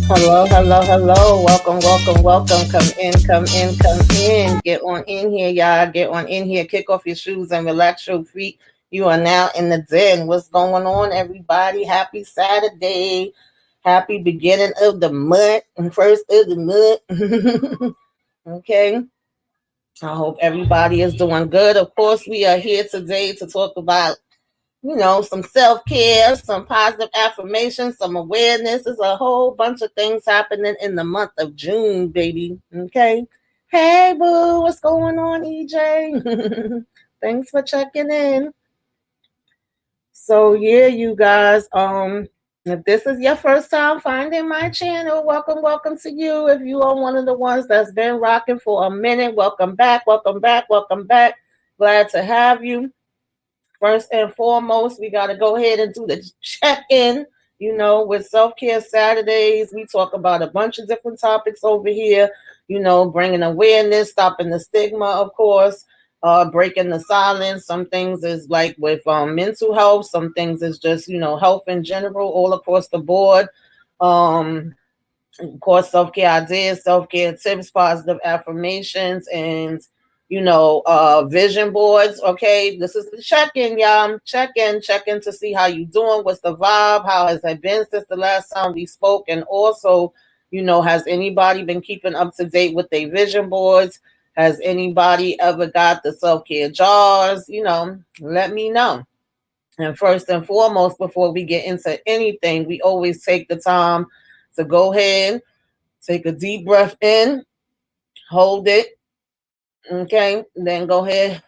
Hello, hello, hello. Welcome, welcome, welcome. Come in, come in, come in. Get on in here, y'all. Get on in here. Kick off your shoes and relax your feet. You are now in the den. What's going on, everybody? Happy Saturday. Happy beginning of the month. First of the month. Okay. I hope everybody is doing good. Of course, we are here today to talk about some self care, some positive affirmations, some awareness. There's a whole bunch of things happening in the month of June, baby. Okay. Hey, boo, what's going on, EJ? Thanks for checking in. So, yeah, you guys, if this is your first time finding my channel, welcome, welcome to you. If you are one of the ones that's been rocking for a minute, welcome back, welcome back, welcome back. Glad to have you. First and foremost, we got to go ahead and do the check-in. With Self-Care Saturdays, we talk about a bunch of different topics over here, bringing awareness, stopping the stigma, of course, breaking the silence. Some things is like with mental health. Some things is just, health in general, all across the board. Of course, self-care ideas, self-care tips, positive affirmations, and vision boards. Okay, this is the check-in, y'all. Check in to see how you doing. What's the vibe? How has it been since the last time we spoke? And also, has anybody been keeping up to date with their vision boards? Has anybody ever got the self-care jars? Let me know. And first and foremost, before we get into anything, we always take the time to go ahead, take a deep breath in, hold it, okay, then go ahead,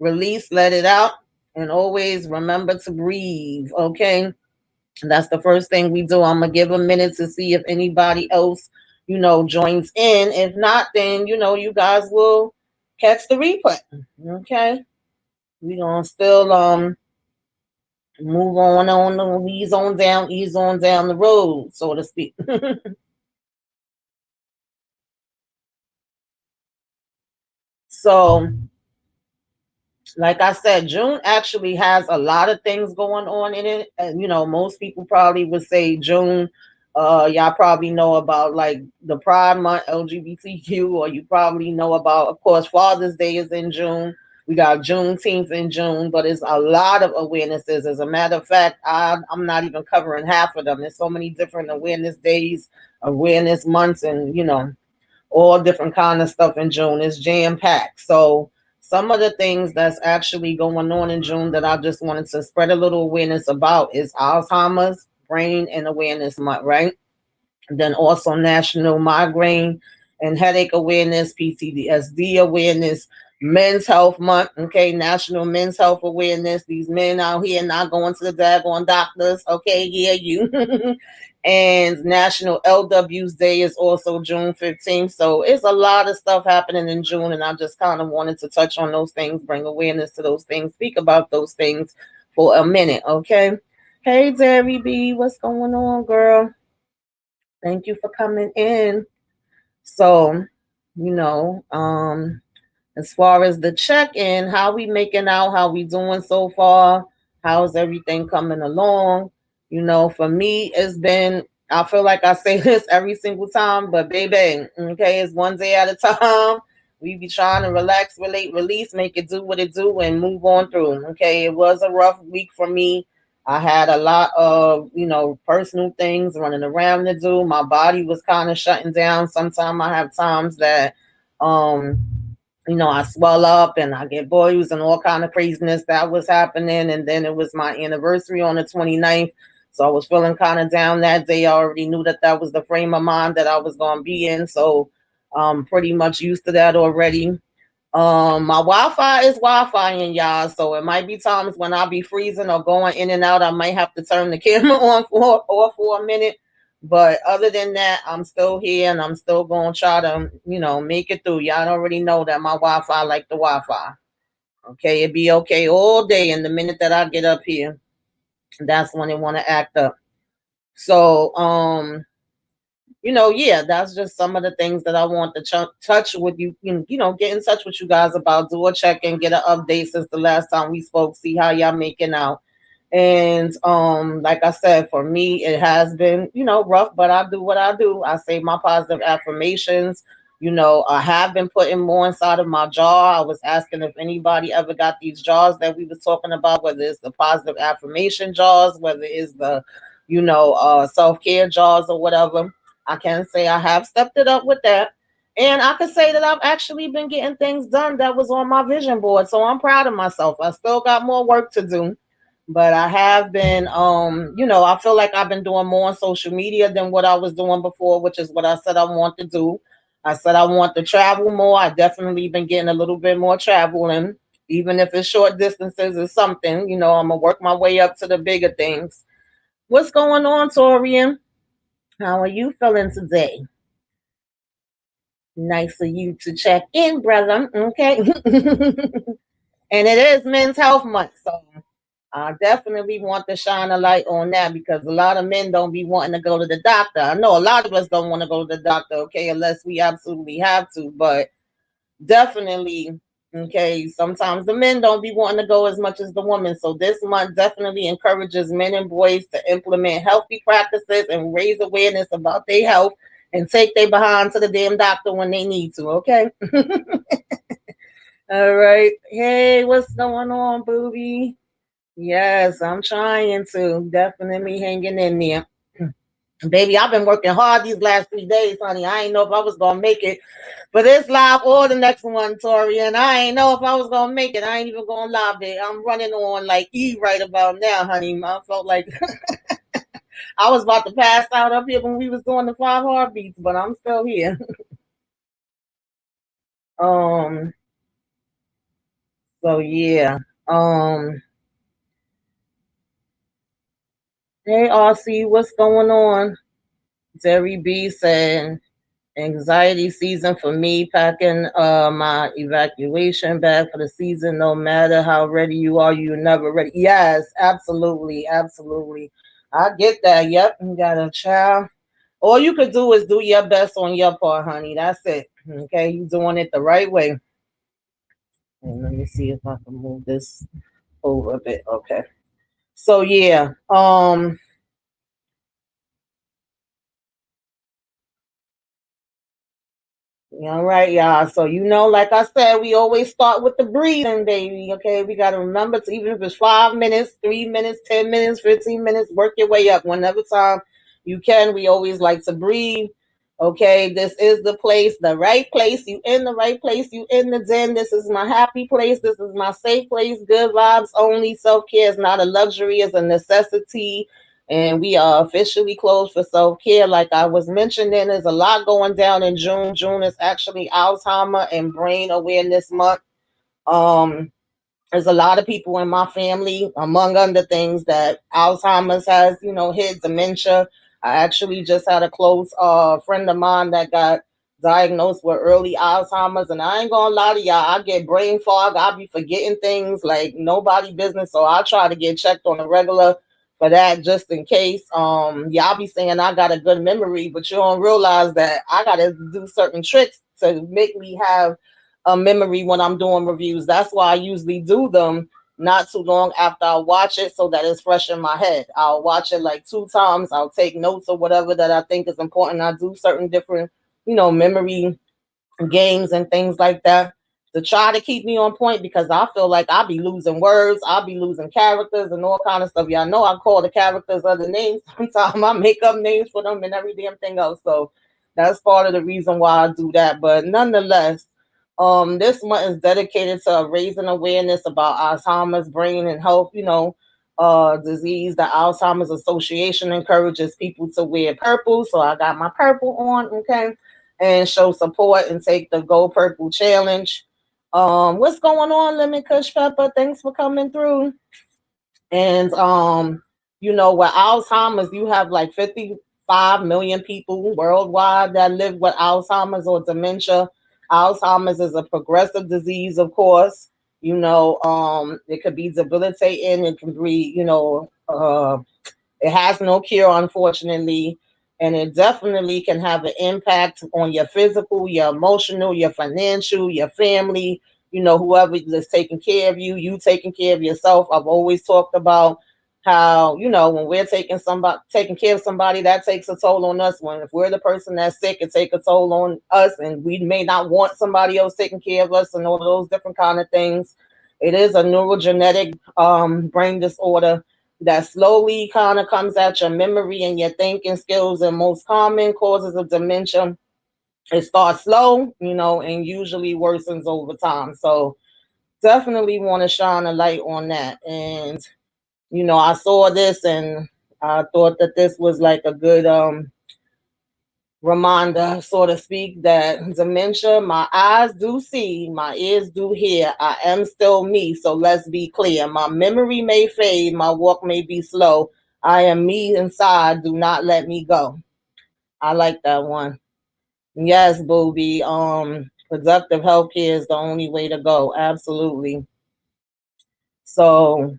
release, let it out, and always remember to breathe, okay? That's the first thing we do. I'm going to give a minute to see if anybody else, joins in. If not, then, you guys will catch the replay, okay? We're going to still move on, ease on down the road, so to speak. So, like I said, June actually has a lot of things going on in it. And, most people probably would say June, y'all probably know about like the Pride Month, LGBTQ, or you probably know about, of course, Father's Day is in June. We got Juneteenth in June, but it's a lot of awarenesses. As a matter of fact, I'm not even covering half of them. There's so many different awareness days, awareness months, and, all different kind of stuff in June. It's jam-packed. So some of the things that's actually going on in June that I just wanted to spread a little awareness about is Alzheimer's, Brain and Awareness Month, right? And then also National Migraine and Headache Awareness, PTSD Awareness, Men's Health Month, okay, National Men's Health Awareness. These men out here not going to the daggone doctors, okay, yeah, you. And National LW's Day is also June 15th. So it's a lot of stuff happening in June, and I just kind of wanted to touch on those things, bring awareness to those things, speak about those things for a minute, okay? Hey, Derry B, what's going on, girl? Thank you for coming in. So, you know, as far as the check-in, how we making out, how we doing so far, how's everything coming along? For me, it's been, I feel like I say this every single time, but baby, okay, it's one day at a time. We be trying to relax, relate, release, make it do what it do, and move on through. Okay, it was a rough week for me. I had a lot of, personal things running around to do. My body was kind of shutting down. Sometimes I have times that, um, I swell up and I get boils and all kind of craziness that was happening. And then it was my anniversary on the 29th. So I was feeling kind of down that day. I already knew that that was the frame of mind that I was going to be in. So I'm pretty much used to that already. My Wi-Fi is Wi-Fi, and y'all, so it might be times when I'll be freezing or going in and out. I might have to turn the camera on for a minute. But other than that, I'm still here and I'm still going to try to, make it through. Y'all already know that my Wi-Fi like the Wi-Fi. Okay, it be okay all day. And the minute that I get up here, that's when it want to act up. So, yeah, that's just some of the things that I want to touch with you, get in touch with you guys about, do a check and get an update since the last time we spoke, see how y'all making out. And like I said, for me, it has been, rough, but I do what I do. I say my positive affirmations. I have been putting more inside of my jar. I was asking if anybody ever got these jars that we was talking about, whether it's the positive affirmation jars, whether it's the, self-care jars or whatever. I can say I have stepped it up with that. And I could say that I've actually been getting things done that was on my vision board. So I'm proud of myself. I still got more work to do, but I have been, I feel like I've been doing more on social media than what I was doing before, which is what I said I want to do. I said I want to travel more. I definitely been getting a little bit more traveling, even if it's short distances or something. I'm gonna work my way up to the bigger things. What's going on, Torian? How are you feeling today? Nice of you to check in, brother. Okay. And it is Men's Health Month, so I definitely want to shine a light on that because a lot of men don't be wanting to go to the doctor. I know a lot of us don't want to go to the doctor, okay, unless we absolutely have to, but definitely, okay, sometimes the men don't be wanting to go as much as the women. So this month definitely encourages men and boys to implement healthy practices and raise awareness about their health and take their behind to the damn doctor when they need to, okay? All right. Hey, what's going on, booby? Yes, I'm trying to. Definitely hanging in there. Baby, I've been working hard these last 3 days, honey. I ain't know if I was gonna make it for this live or the next one, Tori. And I ain't know if I was gonna make it. I ain't even gonna lie, babe. I'm running on like E right about now, honey. I felt like I was about to pass out up here when we was doing the 5 heartbeats, but I'm still here. um, so yeah. Um, hey RC, what's going on? Terry B saying anxiety season for me, packing my evacuation bag for the season. No matter how ready you are, you're never ready. Yes, absolutely, absolutely. I get that. Yep, you got a child. All you could do is do your best on your part, honey. That's it. Okay, you doing it the right way. And let me see if I can move this over a bit. Okay. So yeah. All right, y'all. So like I said, we always start with the breathing, baby. Okay, we gotta remember to, even if it's 5 minutes, 3 minutes, 10 minutes, 15 minutes, work your way up. Whenever time you can, we always like to breathe. Okay, this is the place, the right place. You in the right place. You in the den. This is my happy place. This is my safe place. Good vibes only. Self care is not a luxury; it's a necessity, and we are officially closed for self-care. Like I was mentioning, there's a lot going down in June. June is actually Alzheimer and Brain Awareness Month. Um, there's a lot of people in my family, among other things, that Alzheimer's has, hit dementia. I actually just had a close friend of mine that got diagnosed with early Alzheimer's, and I ain't gonna lie to y'all, I get brain fog. I be forgetting things like nobody business, so I try to get checked on a regular for that just in case. Y'all be saying I got a good memory, but you don't realize that I gotta do certain tricks to make me have a memory when I'm doing reviews. That's why I usually do them not too long after I watch it so that it's fresh in my head. I'll watch it like 2 times. I'll take notes or whatever that I think is important. I do certain different, memory games and things like that to try to keep me on point because I feel like I'll be losing words, I'll be losing characters and all kind of stuff. Y'all know I call the characters other names. Sometimes I make up names for them and every damn thing else. So that's part of the reason why I do that. But nonetheless, this month is dedicated to raising awareness about Alzheimer's, brain and health, disease. The Alzheimer's Association encourages people to wear purple. So I got my purple on, okay, and show support and take the Go Purple Challenge. What's going on, Lemon Kush Pepper? Thanks for coming through. And with Alzheimer's, you have like 55 million people worldwide that live with Alzheimer's or dementia. Alzheimer's is a progressive disease, of course. It could be debilitating. It can be, it has no cure, unfortunately, and it definitely can have an impact on your physical, your emotional, your financial, your family, whoever is taking care of you, you taking care of yourself. I've always talked about how, when we're taking care of somebody, that takes a toll on us. When if we're the person that's sick, it takes a toll on us, and we may not want somebody else taking care of us and all of those different kind of things. It is a neurogenetic brain disorder that slowly kind of comes at your memory and your thinking skills. And most common causes of dementia, it starts slow, and usually worsens over time. So definitely want to shine a light on that. And I saw this and I thought that this was like a good reminder, so to speak, that dementia, my eyes do see, my ears do hear, I am still me. So let's be clear. My memory may fade, my walk may be slow. I am me inside. Do not let me go. I like that one. Yes, booby. Productive healthcare is the only way to go. Absolutely. So,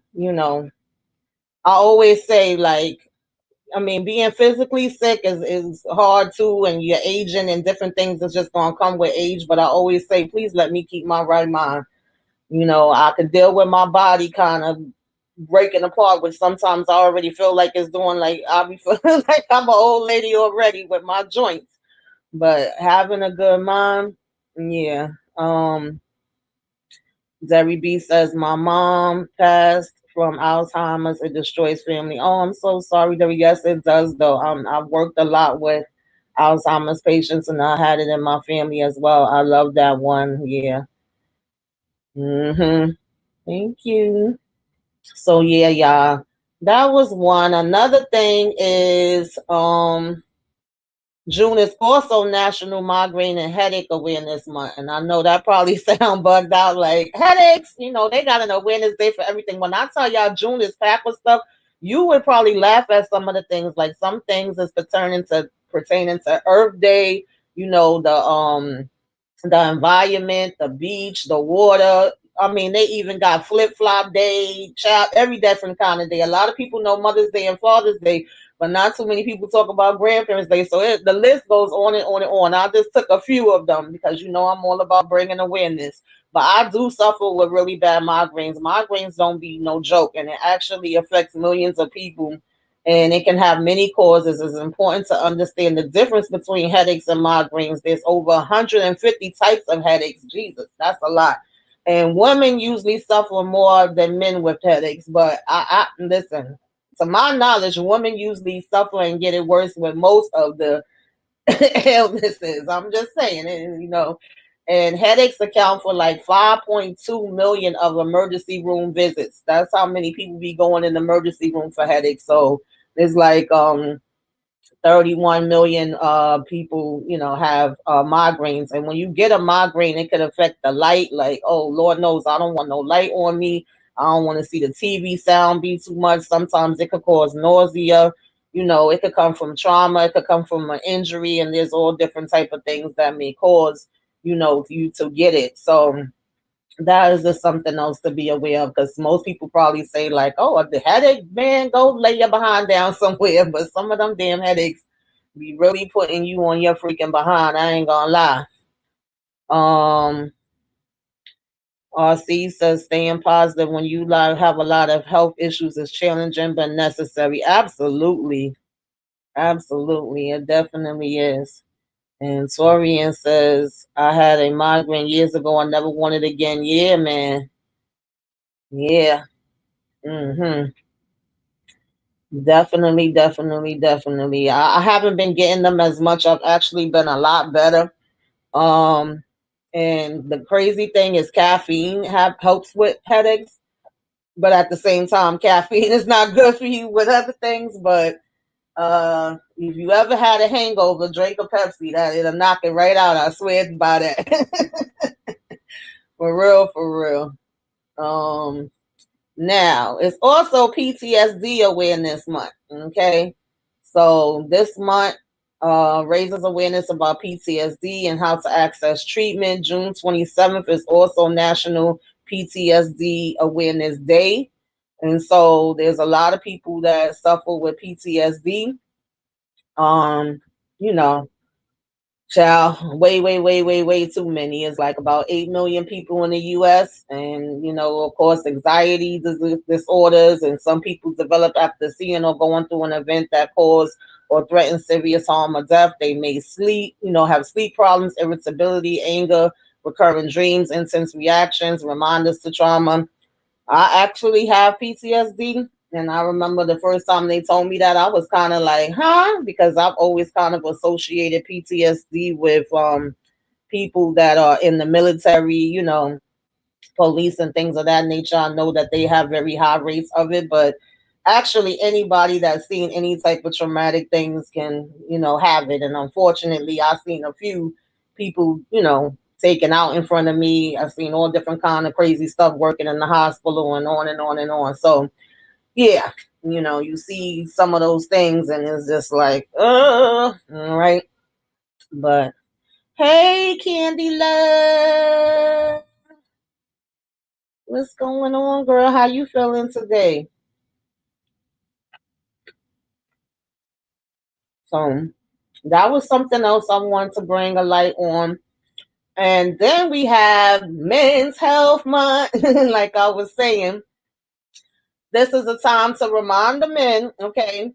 I always say like, I mean, being physically sick is hard too, and you're aging and different things is just gonna come with age. But I always say, please let me keep my right mind. I can deal with my body kind of breaking apart, which sometimes I already feel like it's doing. Like I'll be feeling like I'm an old lady already with my joints. But having a good mind, yeah. Zeri B says, my mom passed from Alzheimer's. It destroys family. Oh, I'm so sorry, Debbie. Yes, it does, though. I've worked a lot with Alzheimer's patients, and I had it in my family as well. I love that one. Yeah. Thank you. So, yeah, y'all. That was one. Another thing is, June is also National Migraine and Headache Awareness Month. And I know that probably sound bugged out like headaches, they got an awareness day for everything. When I tell y'all June is packed with stuff, you would probably laugh at some of the things. Like some things is pertaining to Earth Day, the environment, the beach, the water. I mean, they even got flip flop day, child, every different kind of day. A lot of people know Mother's Day and Father's Day, but not too many people talk about Grandparents' Day. So the list goes on and on and on. I just took a few of them because I'm all about bringing awareness. But I do suffer with really bad migraines. Migraines don't be no joke, and it actually affects millions of people, and it can have many causes. It's important to understand the difference between headaches and migraines. There's over 150 types of headaches. Jesus, that's a lot. And women usually suffer more than men with headaches. But I listen, to my knowledge, women usually suffer and get it worse with most of the illnesses. I'm just saying, and headaches account for like 5.2 million of emergency room visits. That's how many people be going in the emergency room for headaches. So it's like 31 million people, have migraines. And when you get a migraine, it could affect the light. Like, oh, Lord knows, I don't want no light on me. I don't want to see the TV sound be too much. Sometimes it could cause nausea. It could come from trauma. It could come from an injury. And there's all different type of things that may cause, you to get it. So that is just something else to be aware of, because most people probably say like, oh, the headache, man, go lay your behind down somewhere. But some of them damn headaches be really putting you on your freaking behind. I ain't gonna lie. Um RC says staying positive when you have a lot of health issues is challenging but necessary. Absolutely. Absolutely. It definitely is. And Torian says, I had a migraine years ago. I never want it again. Yeah, man. Yeah. Hmm. Definitely, definitely, definitely. I haven't been getting them as much. I've actually been a lot better. Um, and the crazy thing is caffeine helps with headaches, but at the same time, caffeine is not good for you with other things. But if you ever had a hangover, drink a Pepsi. That it'll knock it right out. I swear by that. For real, for real. Um, Now, it's also PTSD Awareness Month. Okay. So this month raises awareness about PTSD and how to access treatment. June 27th is also National PTSD Awareness Day. And so there's a lot of people that suffer with PTSD. Um, you know, Child, way, way, way, way, way too many. It's like about 8 million people in the US. And, of course, anxiety disorders. And some people develop after seeing or going through an event that caused or threatens serious harm or death. They may have sleep problems, irritability, anger, recurring dreams, intense reactions, reminders to trauma. I actually have PTSD. And I remember the first time they told me that, I was kind of like, huh? Because I've always kind of associated PTSD with people that are in the military, police and things of that nature. I know that they have very high rates of it, but actually anybody that's seen any type of traumatic things can, have it. And unfortunately, I've seen a few people, taken out in front of me. I've seen all different kind of crazy stuff working in the hospital and on and on and on. So yeah, you see some of those things and it's just like, all right. But hey, Candy Love, what's going on, girl? How you feeling today? So that was something else I wanted to bring a light on. And then we have Men's Health Month. Like I was saying, this is a time to remind the men, okay,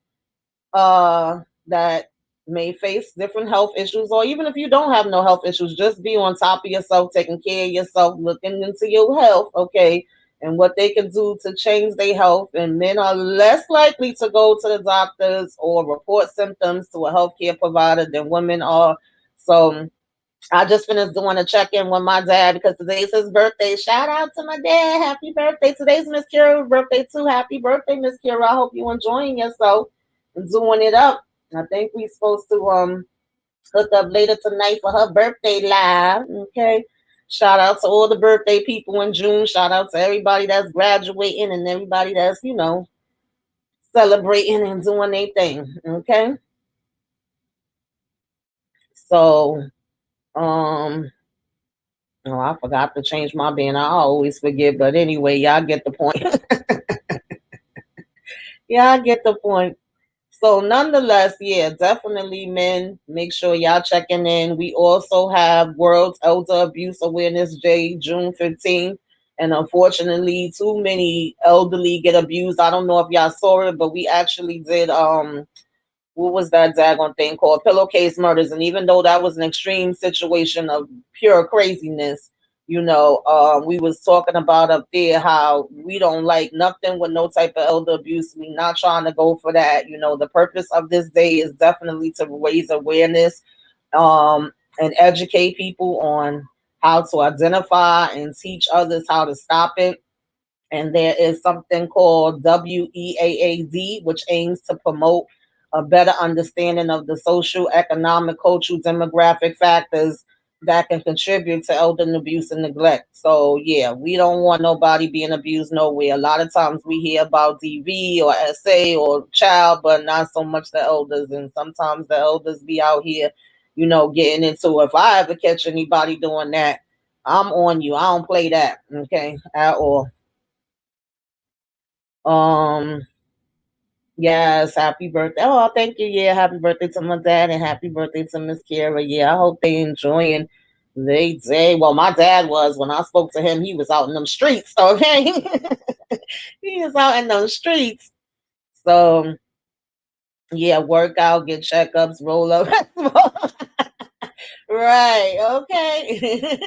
that may face different health issues, or even if you don't have no health issues, just be on top of yourself, taking care of yourself, looking into your health, okay, and what they can do to change their health. And men are less likely to go to the doctors or report symptoms to a healthcare provider than women are. So I just finished doing a check-in with my dad because today's his birthday. Shout out to my dad. Happy birthday. Today's Miss Kira's birthday too. Happy birthday, Miss Kira. I hope you're enjoying yourself and doing it up. I think we're supposed to hook up later tonight for her birthday live. Okay. Shout out to all the birthday people in June. Shout out to everybody that's graduating and everybody that's, celebrating and doing their thing. Okay. So um oh, I forgot to change my band. I always forget, but anyway, y'all get the point. Y'all get the point. So, nonetheless, yeah, definitely, men, make sure y'all checking in. We also have World Elder Abuse Awareness Day, June 15th. And unfortunately, too many elderly get abused. I don't know if y'all saw it, but we actually did what was that daggone thing called? Pillowcase murders. And even though that was an extreme situation of pure craziness, we was talking about up there how we don't like nothing with no type of elder abuse. We not trying to go for that. The purpose of this day is definitely to raise awareness and educate people on how to identify and teach others how to stop it. And there is something called WEAAD, which aims to promote a better understanding of the social, economic, cultural, demographic factors that can contribute to elder abuse and neglect. So, yeah, we don't want nobody being abused nowhere. A lot of times we hear about DV or SA or child, but not so much the elders. And sometimes the elders be out here, getting into it. If I ever catch anybody doing that, I'm on you. I don't play that, okay, at all. Um, yes, happy birthday. Oh, thank you. Yeah, happy birthday to my dad and happy birthday to Miss Kara. Yeah, I hope they enjoying. They say, well, my dad was, when I spoke to him, he was out in them streets, okay? He was out in those streets. So, yeah, work out, get checkups, roll up. Right, okay.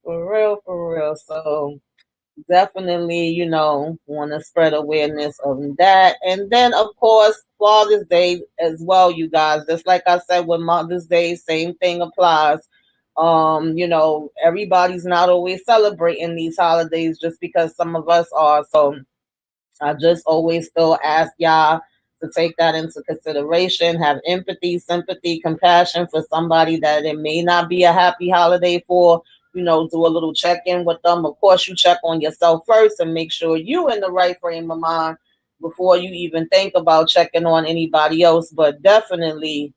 For real, for real. So, definitely, want to spread awareness of that. And then, of course, Father's Day as well, you guys. Just like I said with Mother's Day, same thing applies. Everybody's not always celebrating these holidays just because some of us are. So I just always still ask y'all to take that into consideration, have empathy, sympathy, compassion for somebody that it may not be a happy holiday for. Do a little check in with them. Of course, you check on yourself first and make sure you in the right frame of mind before you even think about checking on anybody else. But definitely,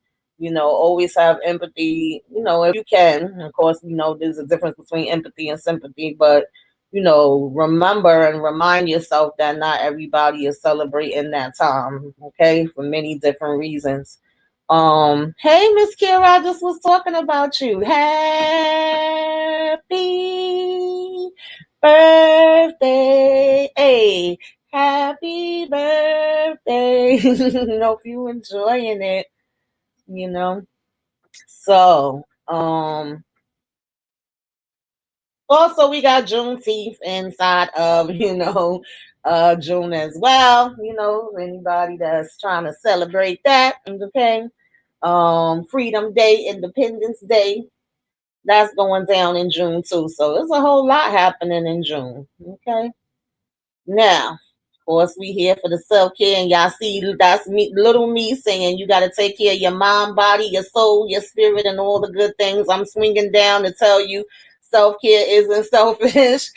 always have empathy, if you can. Of course, there's a difference between empathy and sympathy, but remember and remind yourself that not everybody is celebrating that time, okay, for many different reasons. Hey, Miss Kira, I just was talking about you. Happy birthday. Hey, happy birthday. Hope you enjoying it, you know. So, also, we got Juneteenth inside of, June as well. Anybody that's trying to celebrate that, okay? Freedom Day, Independence Day, that's going down in June too. So there's a whole lot happening in June, okay? Now, of course, we here for the self care, and y'all see that's me, little me saying you got to take care of your mind, body, your soul, your spirit, and all the good things. I'm swinging down to tell you self care isn't selfish.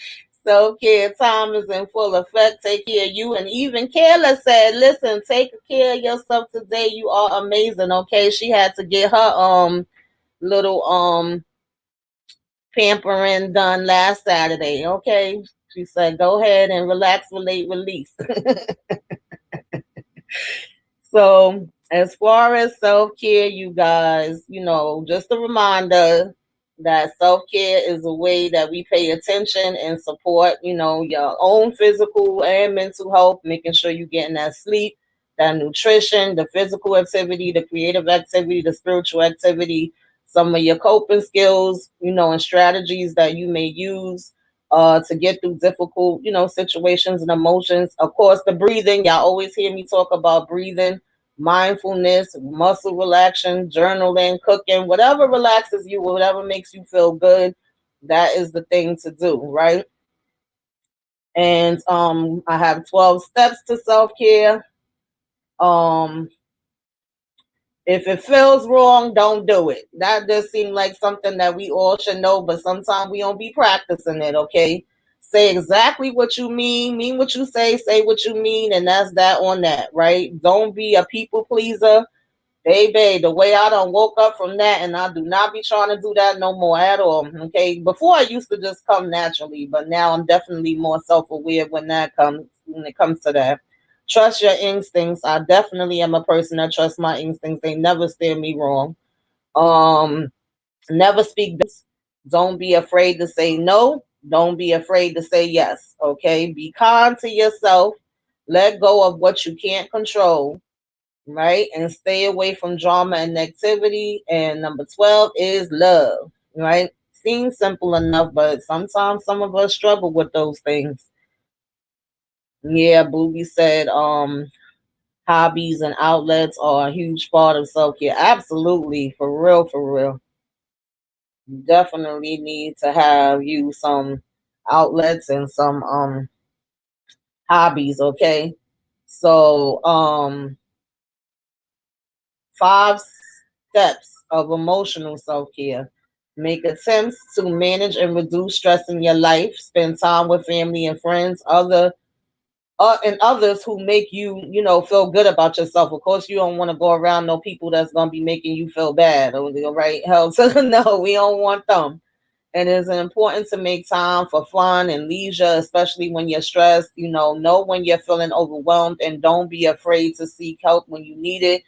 Self care time is in full effect. Take care of you. And even Kayla said, listen, take care of yourself today. You are amazing. Okay. She had to get her little pampering done last Saturday. Okay. She said, go ahead and relax, relate, release. So, as far as self care, you guys, just a reminder that self care is a way that we pay attention and support, your own physical and mental health, making sure you're getting that sleep, that nutrition, the physical activity, the creative activity, the spiritual activity, some of your coping skills, and strategies that you may use to get through difficult, situations and emotions. Of course, the breathing, y'all always hear me talk about breathing, mindfulness, muscle relaxation, journaling, cooking, whatever relaxes you, whatever makes you feel good, that is the thing to do, right? And I have 12 steps to self-care. Um if it feels wrong, don't do it. That does seem like something that we all should know, but sometimes we don't be practicing it, okay? Say exactly what you mean what you say what you mean, and that's that on that, right? Don't be a people pleaser. Baby, the way I done woke up from that, and I do not be trying to do that no more at all. Okay. Before I used to just come naturally, but now I'm definitely more self-aware when it comes to that. Trust your instincts. I definitely am a person that trusts my instincts. They never steer me wrong. Um, Never speak. Don't be afraid to say no. Don't be afraid to say yes. Okay. Be kind to yourself. Let go of what you can't control, right? And stay away from drama and negativity. And number 12 is love, right? Seems simple enough, but sometimes some of us struggle with those things. Yeah, Booby said, hobbies and outlets are a huge part of self-care. Absolutely, for real, for real. You definitely need to have you some outlets and some hobbies, so 5 steps of emotional self care. Make attempts to manage and reduce stress in your life. Spend time with family and friends, and others who make you, feel good about yourself. Of course, you don't want to go around no people that's gonna be making you feel bad. Right? Hell, so no, we don't want them. And it's important to make time for fun and leisure, especially when you're stressed. Know when you're feeling overwhelmed, and don't be afraid to seek help when you need it.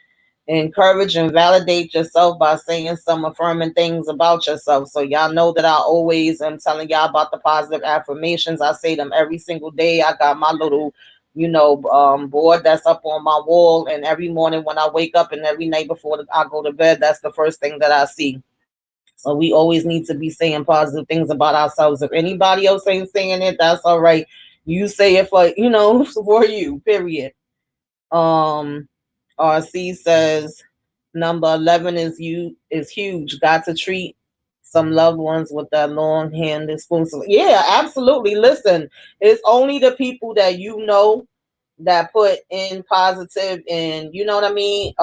Encourage and validate yourself by saying some affirming things about yourself. So y'all know that I always am telling y'all about the positive affirmations. I say them every single day. I got my little, board that's up on my wall, and every morning when I wake up and every night before I go to bed, that's the first thing that I see. So we always need to be saying positive things about ourselves. If anybody else ain't saying it, that's all right. You say it for for you. Period. Um, RC says number 11 is huge. Got to treat some loved ones with that long-handed spoon. Yeah, absolutely. Listen, it's only the people that that put in positive, and you know what I mean,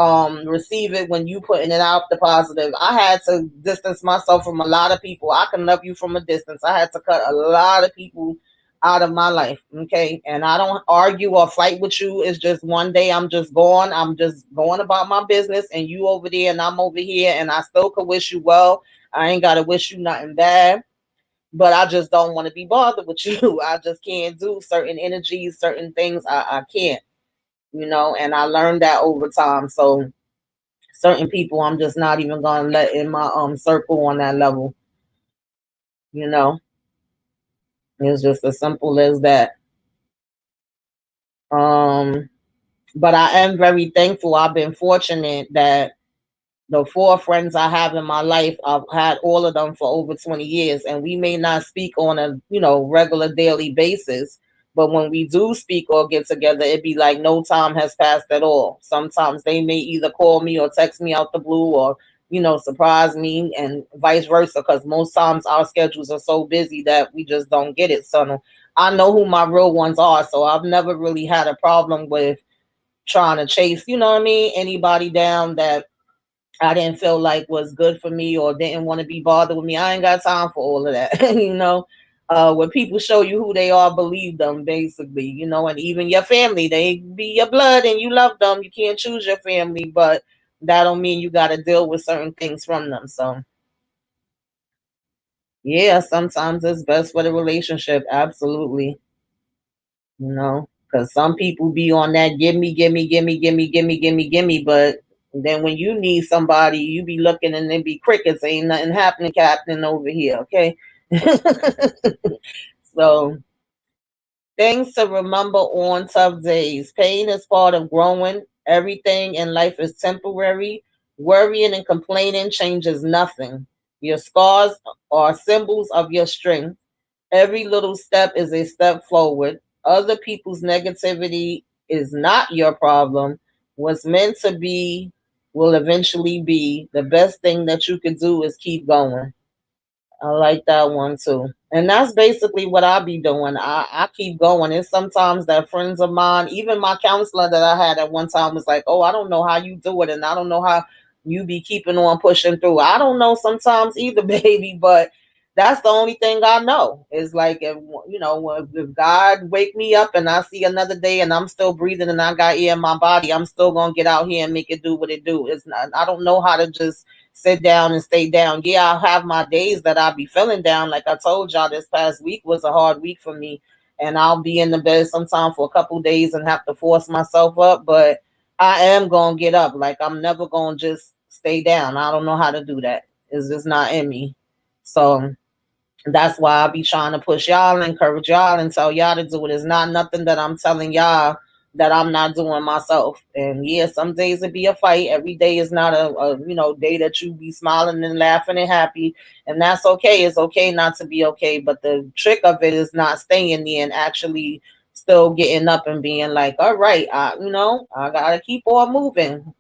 receive it when you putting it out the positive. I had to distance myself from a lot of people. I can love you from a distance. I had to cut a lot of people out of my life. Okay. And I don't argue or fight with you. It's just one day I'm just gone. I'm just going about my business, and you over there and I'm over here, and I still could wish you well. I ain't gotta wish you nothing bad, but I just don't want to be bothered with you. I just can't do certain energies, certain things. I can't, and I learned that over time. So certain people I'm just not even gonna let in my circle on that level, you know. It's just as simple as that. Um, but I am very thankful. I've been fortunate that the four friends I have in my life, I've had all of them for over 20 years, and we may not speak on a regular daily basis, but when we do speak or get together, it'd be like no time has passed at all. Sometimes they may either call me or text me out the blue, or surprise me, and vice versa, because most times our schedules are so busy that we just don't get it. So I know who my real ones are, so I've never really had a problem with trying to chase, anybody down that I didn't feel like was good for me or didn't want to be bothered with me. I ain't got time for all of that. When people show you who they are, believe them, basically, and even your family, they be your blood and you love them. You can't choose your family, but that don't mean you got to deal with certain things from them. So yeah, sometimes it's best for the relationship. Absolutely. Because some people be on that give me, give me, give me, give me, give me, give me, give me, but then when you need somebody, you be looking and then be crickets. Ain't nothing happening, Captain, over here. Okay. So things to remember on tough days. Pain is part of growing. Everything in life is temporary. Worrying and complaining changes nothing. Your scars are symbols of your strength. Every little step is a step forward. Other people's negativity is not your problem. What's meant to be will eventually be. The best thing that you can do is keep going. I like that one too. And that's basically what I be doing. I keep going. And sometimes that friends of mine, even my counselor that I had at one time was like, oh, I don't know how you do it. And I don't know how you be keeping on pushing through. I don't know sometimes either, baby, but that's the only thing I know. Is like, if God wake me up and I see another day and I'm still breathing and I got air in my body, I'm still going to get out here and make it do what it do. It's not, I don't know how to just sit down and stay down. Yeah, I'll have my days that I'll be feeling down. Like I told y'all, this past week was a hard week for me. And I'll be in the bed sometime for a couple days and have to force myself up. But I am going to get up. Like I'm never going to just stay down. I don't know how to do that. It's just not in me. So that's why I be trying to push y'all, encourage y'all, and tell y'all to do it. It's not nothing that I'm telling y'all that I'm not doing myself. And yeah, some days it be a fight. Every day is not a day that you be smiling and laughing and happy, and that's okay. It's okay not to be okay, but the trick of it is not staying there and actually still getting up and being like, all right, I gotta keep on moving,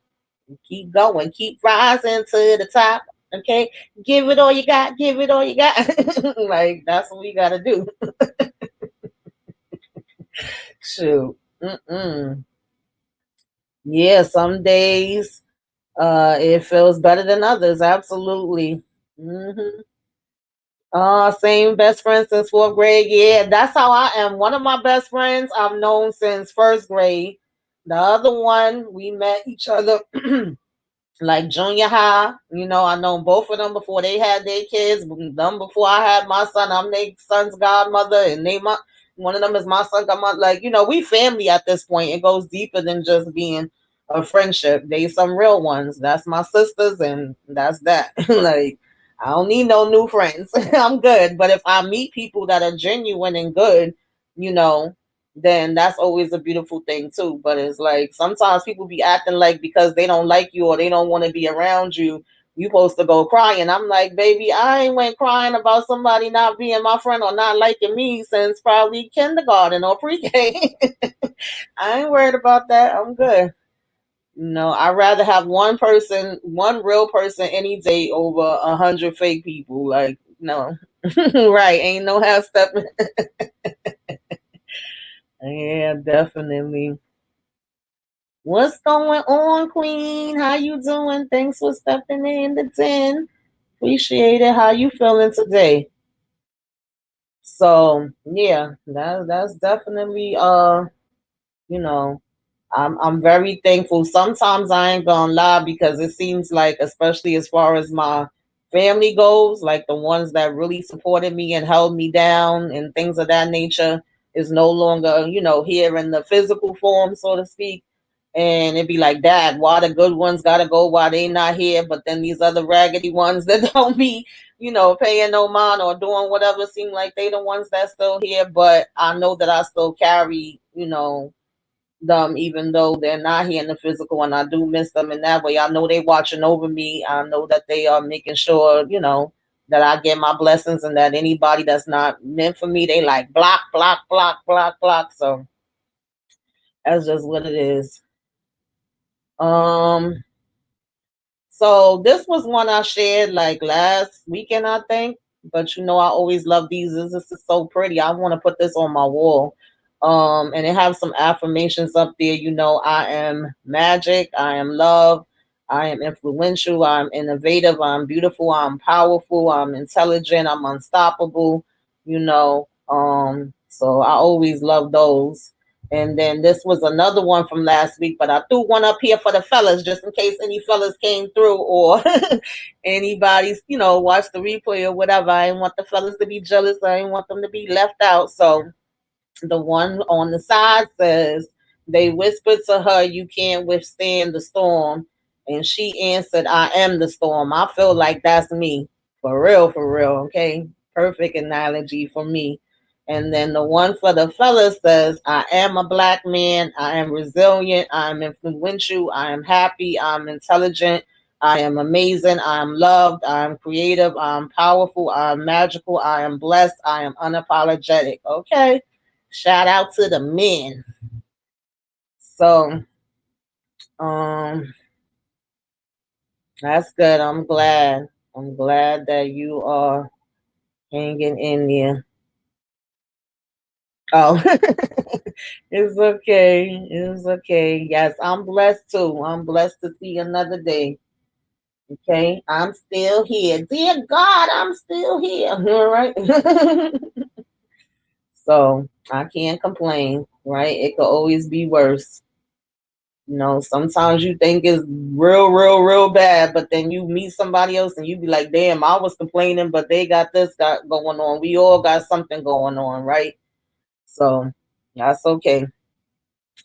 keep going, keep rising to the top. Okay, give it all you got, give it all you got. Like that's what we gotta do. Shoot. Mm-mm. Yeah, some days it feels better than others. Absolutely. Hmm. Same best friend since fourth grade. Yeah, that's how I am. One of my best friends I've known since first grade. The other one, we met each other like junior high. I known both of them before they had their kids. Them before I had my son. I'm their son's godmother, and one of them is my son godmother. Like we family at this point. It goes deeper than just being a friendship. They some real ones. That's my sisters, and that's that. Like, I don't need no new friends. I'm good. But if I meet people that are genuine and good, you know, then that's always a beautiful thing too. But it's like sometimes people be acting like because they don't like you or they don't want to be around you, you supposed to go crying. I'm like, baby, I ain't went crying about somebody not being my friend or not liking me since probably kindergarten or pre-K. I ain't worried about that. I'm good. No, I'd rather have one person, one real person any day over 100 fake people. Like, no. Right. Ain't no half stepping. Yeah, definitely. What's going on, Queen? How you doing? Thanks for stepping in the den. Appreciate it. How you feeling today? So yeah, that's definitely you know, I'm very thankful. Sometimes I ain't gonna lie because it seems like, especially as far as my family goes, like the ones that really supported me and held me down and things of that nature is no longer, here in the physical form, so to speak. And it'd be like, Dad, why the good ones gotta go? Why they not here? But then these other raggedy ones that don't be, paying no mind or doing whatever seem like they the ones that's still here. But I know that I still carry, them, even though they're not here in the physical, and I do miss them in that way. I know they watching over me. I know that they are making sure, that I get my blessings, and that anybody that's not meant for me, they like block, block, block, block, block. So that's just what it is. Um, So this was one I shared like last weekend, I think. But I always love these. This is so pretty. I want to put this on my wall. And it has some affirmations up there. I am magic. I am love. I am influential. I'm innovative. I'm beautiful. I'm powerful. I'm intelligent. I'm unstoppable. So I always love those. And then this was another one from last week, but I threw one up here for the fellas just in case any fellas came through or anybody's, watched the replay or whatever. I didn't want the fellas to be jealous. I didn't want them to be left out. So the one on the side says, they whispered to her, you can't withstand the storm. And she answered, I am the storm. I feel like that's me. For real. Okay. Perfect analogy for me. And then the one for the fella says, I am a black man. I am resilient. I am influential. I am happy. I'm intelligent. I am amazing. I am loved. I am creative. I am powerful. I am magical. I am blessed. I am unapologetic. Okay. Shout out to the men. So, um, that's good. I'm glad. I'm glad that you are hanging in there. Oh, it's okay. It's okay. Yes, I'm blessed too. I'm blessed to see another day. Okay, I'm still here. Dear God, I'm still here. All right. So I can't complain, right? It could always be worse. Sometimes you think it's real, real, real bad, but then you meet somebody else and you be like, damn, I was complaining, but they got this got going on. We all got something going on, right? So that's okay.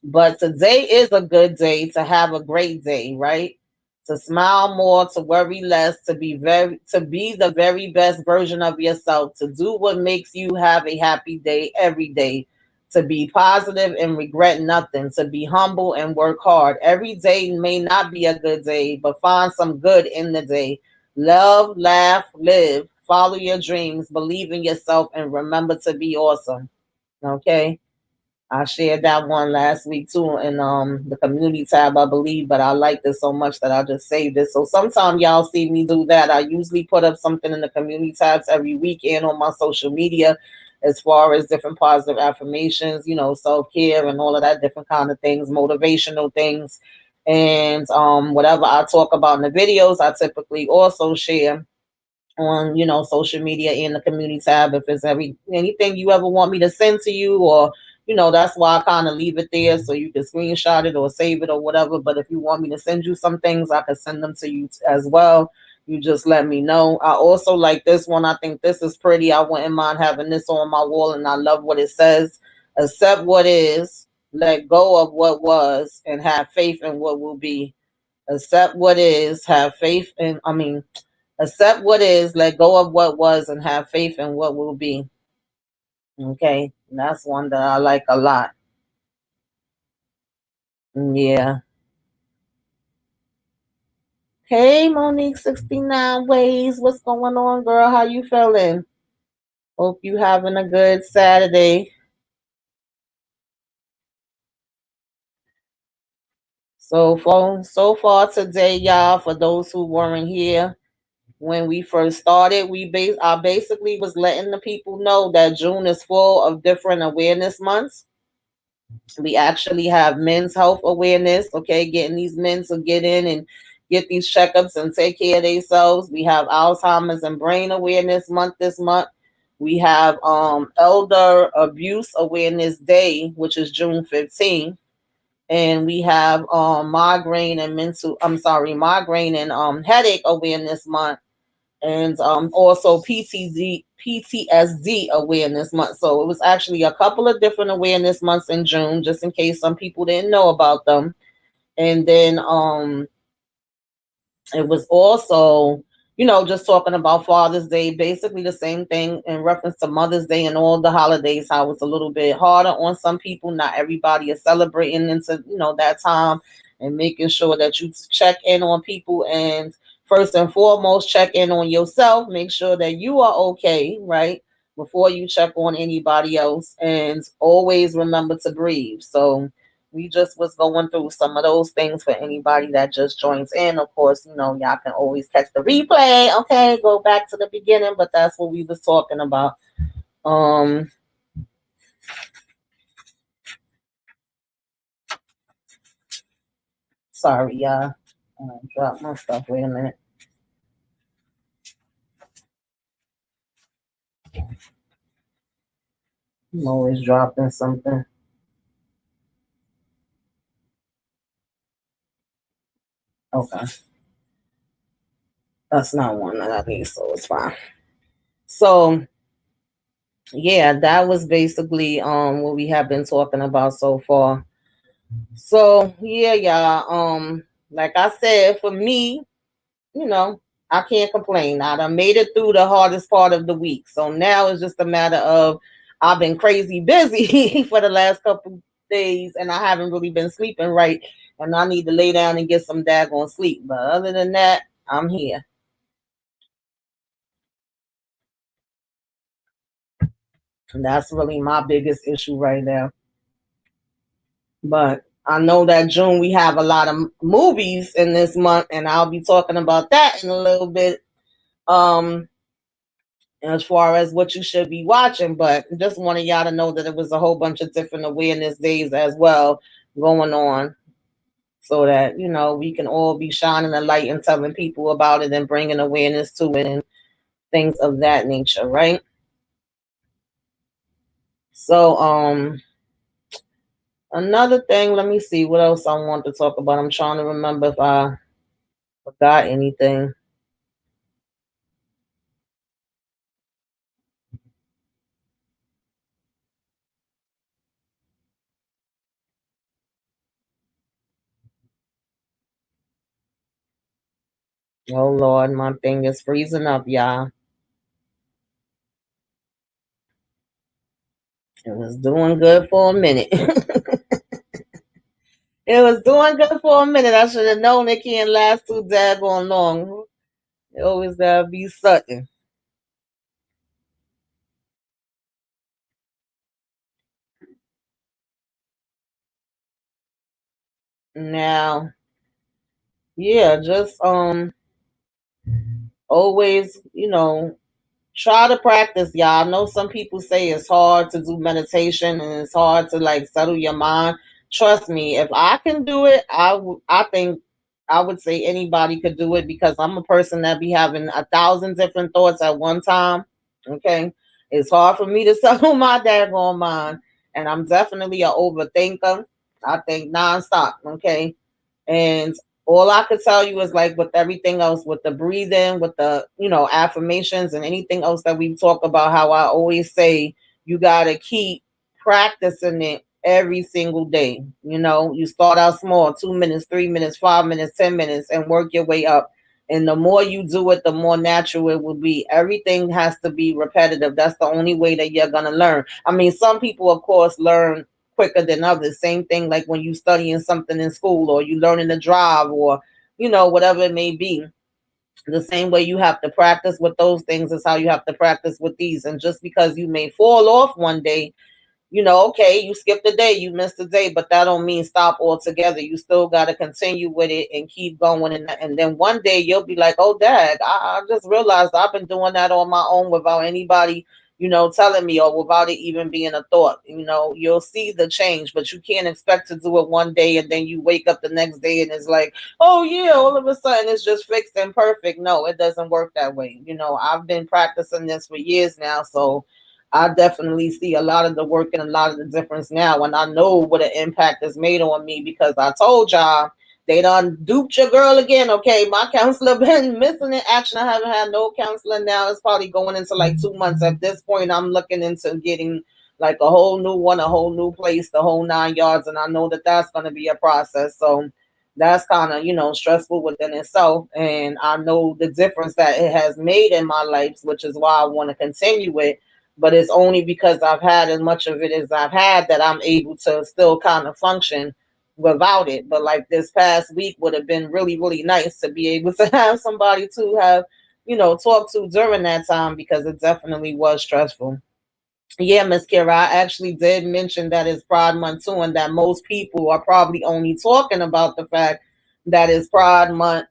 But today is a good day to have a great day, right? To smile more, to worry less, to be the very best version of yourself, to do what makes you have a happy day every day, to be positive and regret nothing, to be humble and work hard. Every day may not be a good day, but find some good in the day. Love, laugh, live, follow your dreams, believe in yourself, and remember to be awesome. Okay? I shared that one last week too in the community tab, I believe, but I liked it so much that I just saved it. So sometimes y'all see me do that. I usually put up something in the community tabs every week and on my social media as far as different positive affirmations, self-care and all of that different kind of things, motivational things. And whatever I talk about in the videos, I typically also share on social media in the community tab if it's anything you ever want me to send to you, or that's why I kind of leave it there so you can screenshot it or save it or whatever. But if you want me to send you some things, I can send them to you as well. You just let me know. I also like this one. I think this is pretty. I wouldn't mind having this on my wall, and I love what it says. Accept what is, let go of what was, and have faith in what will be. Accept what is, have faith in, accept what is, let go of what was, and have faith in what will be. Okay, that's one that I like a lot. Yeah. Hey, Monique 69 Ways. What's going on, girl? How you feeling? Hope you having a good Saturday. So far today, y'all, for those who weren't here when we first started, I basically was letting the people know that June is full of different awareness months. We actually have men's health awareness, okay, getting these men to get in and get these checkups and take care of themselves. We have Alzheimer's and brain awareness month this month. We have elder abuse awareness day, which is June 15th. And we have migraine and headache awareness month, and also PTSD awareness month. So it was actually a couple of different awareness months in June, just in case some people didn't know about them. And then it was also, just talking about Father's Day, basically the same thing in reference to Mother's Day and all the holidays, how it's a little bit harder on some people. Not everybody is celebrating into, that time, and making sure that you check in on people, and first and foremost, check in on yourself. Make sure that you are okay, right? Before you check on anybody else, and always remember to breathe. So we just was going through some of those things for anybody that just joins in. Of course, y'all can always catch the replay. Okay, go back to the beginning, but that's what we was talking about. Um, Sorry, y'all. I dropped my stuff. Wait a minute. I'm always dropping something. Okay, that's not one that I need, so it's fine. So yeah, that was basically what we have been talking about so far. So yeah, y'all. Like I said, for me, you know, I can't complain. I done made it through the hardest part of the week. So now it's just a matter of, I've been crazy busy for the last couple days, and I haven't really been sleeping right. And I need to lay down and get some daggone sleep. But other than that, I'm here. And that's really my biggest issue right now. But I know that June we have a lot of movies in this month, and I'll be talking about that in a little bit. Um, as far as what you should be watching, but just wanted y'all to know that it was a whole bunch of different awareness days as well going on, so that we can all be shining a light and telling people about it and bringing awareness to it and things of that nature, right? So another thing, let me see what else I want to talk about. I'm trying to remember if I forgot anything. Oh Lord, my thing is freezing up, y'all. It was doing good for a minute. It was doing good for a minute. I should have known it can't last too daggone long. It always gotta be something. Now, yeah, just always, try to practice, y'all. I know some people say it's hard to do meditation and it's hard to like settle your mind. Trust me, if I can do it, I think I would say anybody could do it, because I'm a person that be having 1,000 different thoughts at one time. Okay. It's hard for me to settle my daggone mind. And I'm definitely an overthinker. I think nonstop. Okay. And all I could tell you is, like with everything else, with the breathing, with the, affirmations and anything else that we talk about, how I always say you got to keep practicing it every single day. You start out small, 2 minutes, 3 minutes, 5 minutes, 10 minutes, and work your way up. And the more you do it, the more natural it will be. Everything has to be repetitive. That's the only way that you're gonna learn. I mean, some people, of course, learn quicker than others. Same thing like when you studying something in school, or you learning to drive, or whatever it may be. The same way you have to practice with those things is how you have to practice with these. And just because you may fall off one day, okay, you skipped a day, you missed a day, but that don't mean stop altogether. You still got to continue with it and keep going. And then one day you'll be like, oh, dad, I just realized I've been doing that on my own without anybody, telling me, or without it even being a thought. You'll see the change, but you can't expect to do it one day and then you wake up the next day and it's like, oh, yeah, all of a sudden it's just fixed and perfect. No, it doesn't work that way. I've been practicing this for years now, so I definitely see a lot of the work and a lot of the difference now. And I know what an impact has made on me, because I told y'all they done duped your girl again. Okay, my counselor been missing in action. I haven't had no counseling now. It's probably going into like 2 months. At this point, I'm looking into getting like a whole new one, a whole new place, the whole 9 yards. And I know that that's going to be a process. So that's kind of, stressful within itself. And I know the difference that it has made in my life, which is why I want to continue it. But it's only because I've had as much of it as I've had that I'm able to still kind of function without it. But like this past week would have been really, really nice to be able to have somebody to have, talk to during that time, because it definitely was stressful. Yeah, Miss Kira, I actually did mention that it's Pride Month too, and that most people are probably only talking about the fact that it's Pride Month,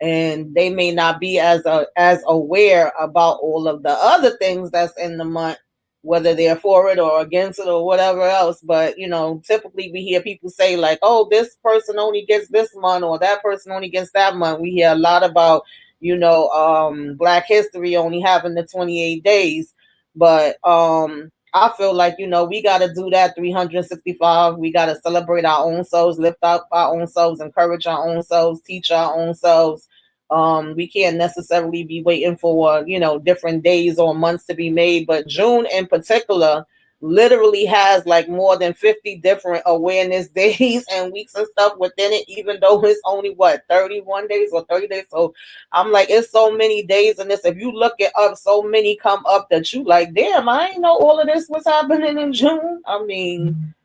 and they may not be as aware about all of the other things that's in the month, whether they're for it or against it or whatever else. But typically we hear people say like, "Oh, this person only gets this month, or that person only gets that month." We hear a lot about Black History only having the 28 days, but I feel like, we gotta do that 365. We gotta celebrate our own selves, lift up our own selves, encourage our own selves, teach our own selves. We can't necessarily be waiting for, different days or months to be made. But June in particular literally has like more than 50 different awareness days and weeks and stuff within it, even though it's only what, 31 days or 30 days. So I'm like, it's so many days in this. If you look it up, so many come up that you like, damn, I ain't know all of this was happening in June. I mean,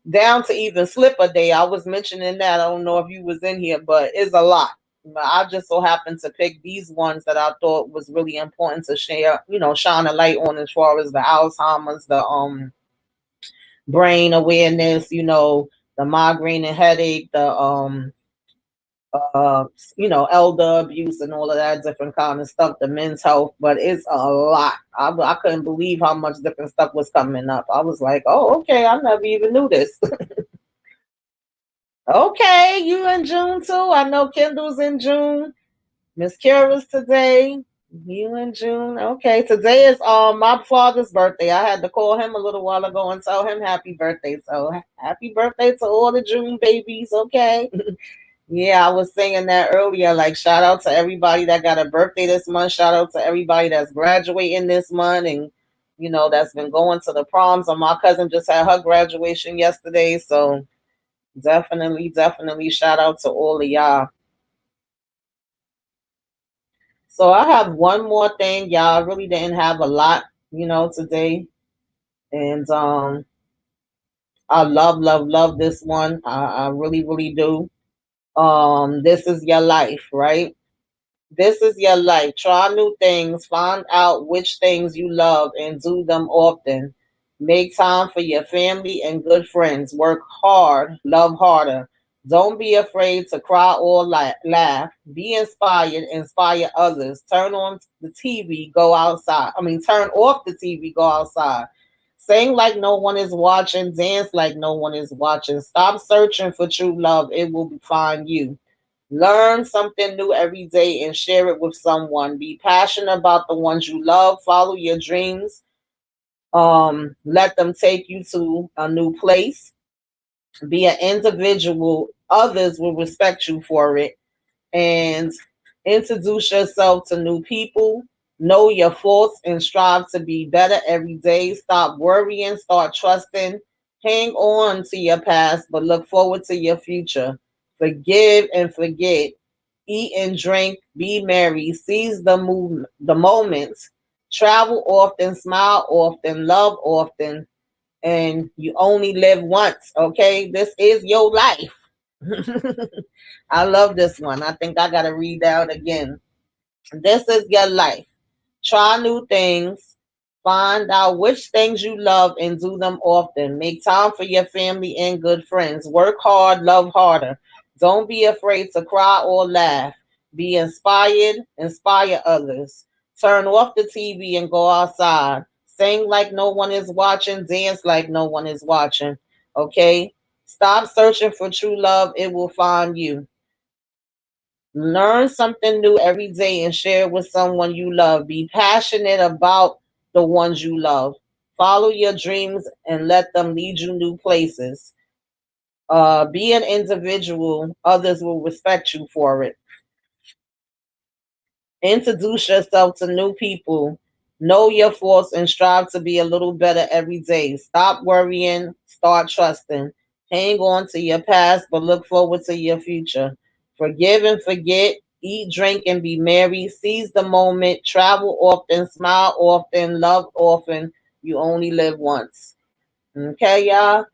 down to even slip a day. I was mentioning that. I don't know if you was in here, but it's a lot. But I just so happened to pick these ones that I thought was really important to share, shine a light on, as far as the Alzheimer's, the brain awareness, the migraine and headache, the uh, elder abuse and all of that different kind of stuff, the men's health. But it's a lot. I couldn't believe how much different stuff was coming up. I was like, oh, okay, I never even knew this. Okay, you in June too? I know Kendall's in June. Miss Kira's today. You in June? Okay, today is my father's birthday. I had to call him a little while ago and tell him happy birthday. So happy birthday to all the June babies. Okay. Yeah, I was saying that earlier. Like, shout out to everybody that got a birthday this month. Shout out to everybody that's graduating this month, and that's been going to the proms. And my cousin just had her graduation yesterday. So definitely, definitely shout out to all of y'all. So I have one more thing, y'all. I really didn't have a lot, today. And I love, love, love this one. I really, really do. This is your life, right? This is your life. Try new things. Find out which things you love and do them often. Make time for your family and good friends. Work hard. Love harder. Don't be afraid to cry or laugh. Be inspired. Inspire others. Turn on the TV. Go outside. Turn off the TV. Go outside. Sing like no one is watching. Dance like no one is watching. Stop searching for true love. It will find you. Learn something new every day and share it with someone. Be passionate about the ones you love. Follow your dreams. Let them take you to a new place. Be an individual. Others will respect you for it. And introduce yourself to new people. Know your faults and strive to be better every day. Stop worrying. Start trusting. Hang on to your past, but look forward to your future. Forgive and forget. Eat and drink. Be merry. Seize the moments. Travel often. Smile often. Love often. And you only live once. Okay, this is your life. I love this one. I think I gotta read that again. This is your life. Try new things. Find out which things you love and do them often. Make time for your family and good friends. Work hard, love harder. Don't be afraid to cry or laugh. Be inspired, inspire others. Turn off the TV and go outside. Sing like no one is watching, dance like no one is watching. Okay? Stop searching for true love, it will find you. Learn something new every day and share it with someone you love. Be passionate about the ones you love. Follow your dreams and let them lead you new places. Be an individual. Others will respect you for it. Introduce yourself to new people. Know your faults and strive to be a little better every day. Stop worrying, start trusting. Hang on to your past, but look forward to your future. Forgive and forget. Eat, drink, and be merry. Seize the moment. Travel often. Smile often. Love often. You only live once. Okay, y'all?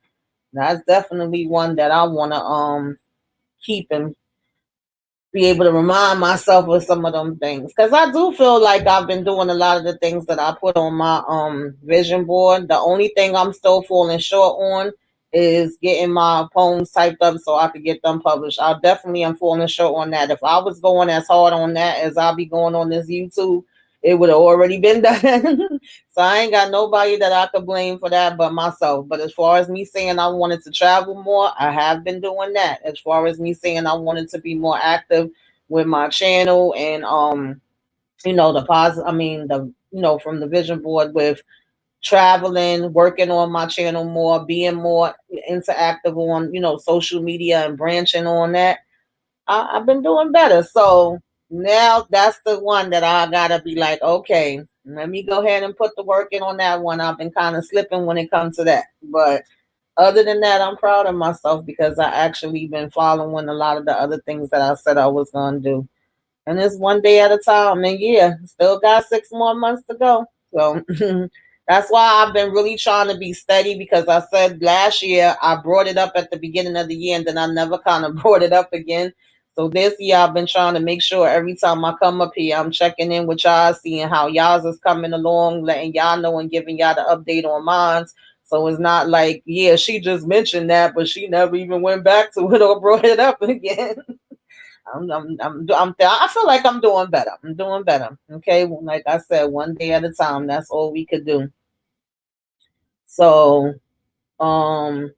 That's definitely one that I want to keep and be able to remind myself of some of them things, because I do feel like I've been doing a lot of the things that I put on my vision board. The only thing I'm still falling short on is getting my poems typed up so I could get them published. I definitely am falling short on that. If I was going as hard on that as I'll be going on this YouTube, it would have already been done. So I ain't got nobody that I could blame for that but myself. But as far as me saying I wanted to travel more, I have been doing that. As far as me saying I wanted to be more active with my channel and the positive, I mean, the from the vision board with traveling, working on my channel more, being more interactive on social media and branching on that. I've been doing better. So now that's the one that I gotta be like, okay, let me go ahead and put the work in on that one. I've been kind of slipping when it comes to that. But other than that, I'm proud of myself because I actually been following a lot of the other things that I said I was gonna do. And it's one day at a time. And yeah, still got 6 more months to go. So that's why I've been really trying to be steady, because I said last year I brought it up at the beginning of the year and then I never kind of brought it up again. So this year I've been trying to make sure every time I come up here, I'm checking in with y'all, seeing how y'all's is coming along, letting y'all know and giving y'all the update on mine. So it's not like, yeah, she just mentioned that, but she never even went back to it or brought it up again. I feel like I'm doing better. I'm doing better. Okay. Like I said, one day at a time. That's all we could do. So, um,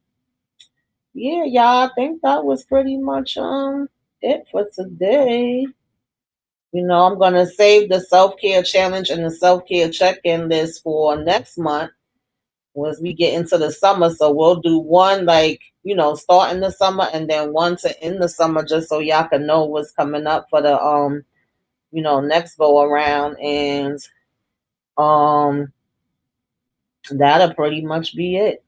yeah, y'all, I think that was pretty much it for today. I'm gonna save the self-care challenge and the self-care check-in list for next month once we get into the summer. So we'll do one like, starting the summer and then one to end the summer, just so y'all can know what's coming up for the next go around. And um that'll pretty much be it.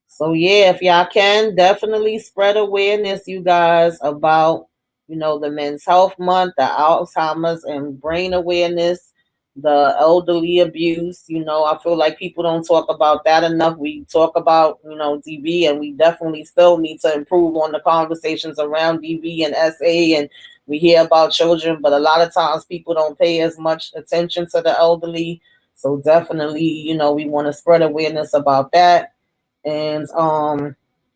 So yeah, if y'all can, definitely spread awareness, you guys, about the Men's Health Month, the Alzheimer's and brain awareness, the elderly abuse. I feel like people don't talk about that enough. We talk about DV, and we definitely still need to improve on the conversations around DV and SA. And we hear about children, but a lot of times people don't pay as much attention to the elderly. So definitely, we want to spread awareness about that. And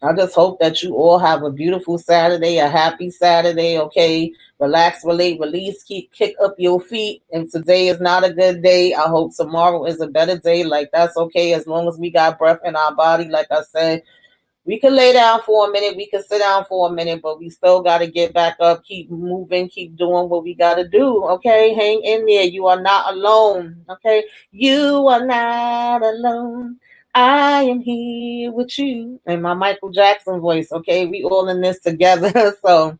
I just hope that you all have a beautiful Saturday, a happy Saturday. Okay, relax, relate, release, kick up your feet. And today is not a good day, I hope tomorrow is a better day. Like, that's okay as long as we got breath in our body. Like I said, we can lay down for a minute, we can sit down for a minute, but we still got to get back up, keep moving, keep doing what we got to do. Okay, hang in there. You are not alone. Okay, you are not alone. I am here with you. And my Michael Jackson voice. Okay, we all in this together. So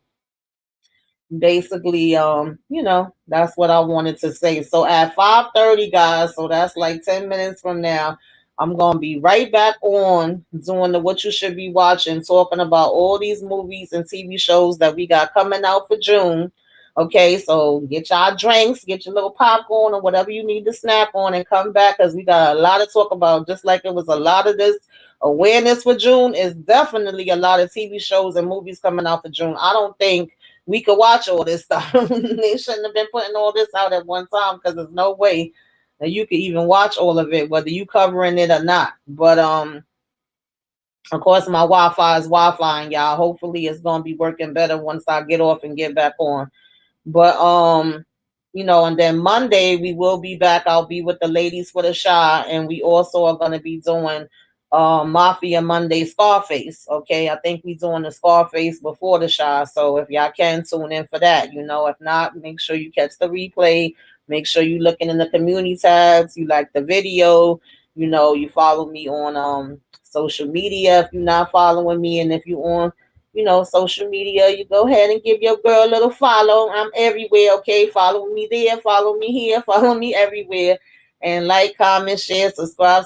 basically, that's what I wanted to say. So at 5:30, guys, so that's like 10 minutes from now, I'm gonna be right back on doing the what you should be watching, talking about all these movies and TV shows that we got coming out for June. Okay, so get y'all drinks, get your little popcorn or whatever you need to snack on, and come back because we got a lot to talk about. Just like it was a lot of this awareness for June, is definitely a lot of TV shows and movies coming out for June. I don't think we could watch all this stuff. They shouldn't have been putting all this out at one time because there's no way that you can even watch all of it, whether you covering it or not. But of course, my Wi-Fi is Wi-Fi, and y'all. Hopefully, it's gonna be working better once I get off and get back on. But and then Monday we will be back. I'll be with the ladies for the shy, and we also are gonna be doing Mafia Monday Scarface. Okay, I think we doing the Scarface before the shy. So if y'all can tune in for that, if not, make sure you catch the replay. Make sure you looking in the community tabs. You like the video. You follow me on social media if you're not following me, and if you on social media, you go ahead and give your girl a little follow. I'm everywhere, okay? Follow me there, follow me here, follow me everywhere. And like, comment, share, subscribe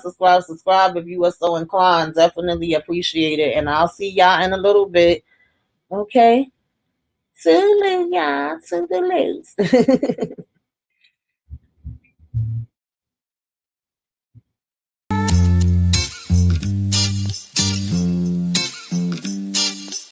if you are so inclined. Definitely appreciate it. And I'll see y'all in a little bit. Okay? Toodaloo, y'all. Toodaloo.